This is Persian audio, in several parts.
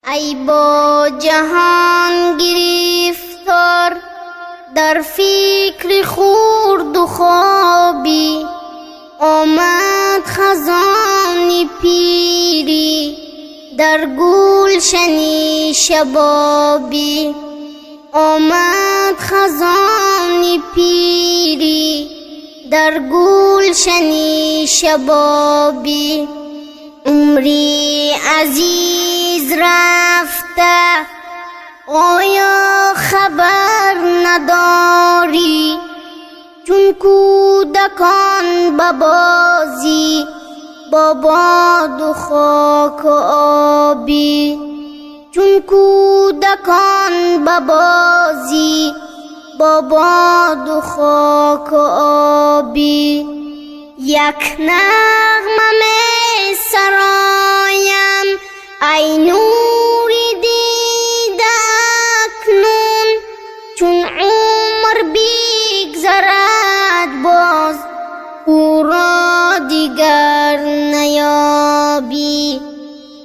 ای با جهان گرفتار در فکر خورد و خوابی، آمد خزان پیری در گلشن شبابی. آمد خزان پیری در گلشن شبابی. عمری عزیز رفته آیا خبر نداری؟ چون کودکان به بازی با باد و خاک و آبی. چون کودکان به بازی با باد و خاک و آبی. یک نغمه می سرایم ای نوری دیده اکنون، چون عمر بگذرد باز او را دیگر نیابی.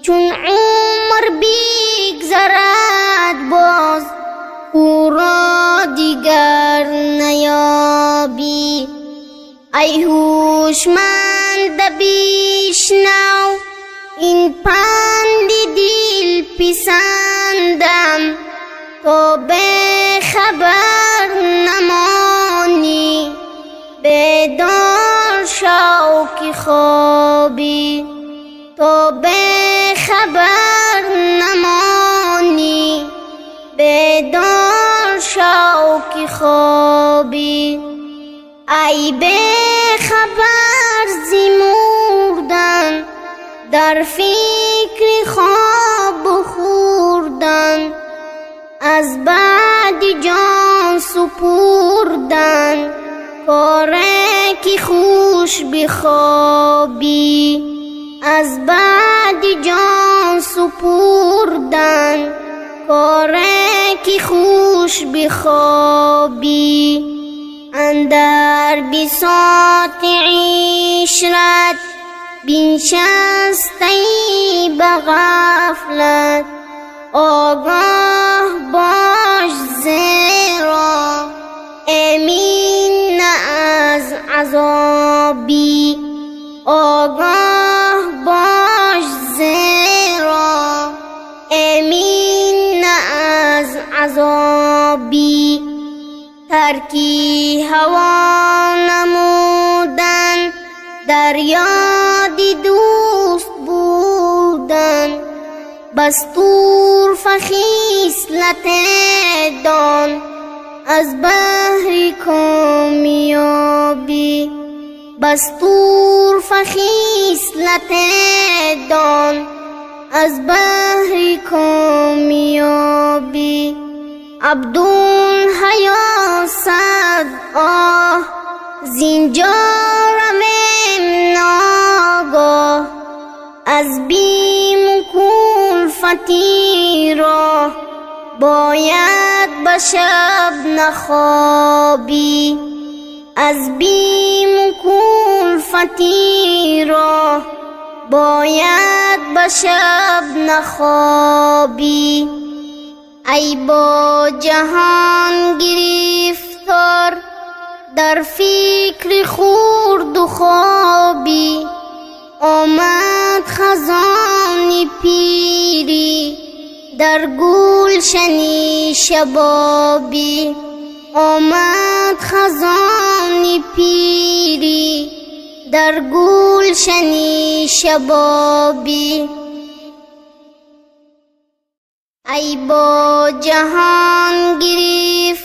چون عمر بگذرد باز او را دیگر نیابی. ای هوشمند بشنو این پند دل پسندم، تا به خبر نمانی بیدار شو که خوابی. تا به خبر نمانی بیدار شو که خوابی. ای به خبر زی مردن در فکر خواب و خوردن، از بعد جان سپردن کاره که خوش بخوابی. از بعد جان سپردن کاره که خوش بخوابی. اندر بساط عشرت بنشستی به غفلت، آگاه باش زیرا امین از عذابی. آگاه باش زیرا امین از عذابی. ترکی هوا نمودن در یاد دوست بودن، بستور فخیصلت دان از بحر کامیابی. بستور فخیصلت دان از بحر کامیابی. عبدالحیا صد آه زینجا رویم ناگاه، از بیم و کلفتی را باید به شب نخوابی. از بیم و کلفتی را باید به شب نخوابی. ای با جهان گرفتار در فکر خورد و خوابی، آمد خزان پیری در گلشن شبابی. آمد خزان پیری در گلشن شبابی. ای با جهان گرفتار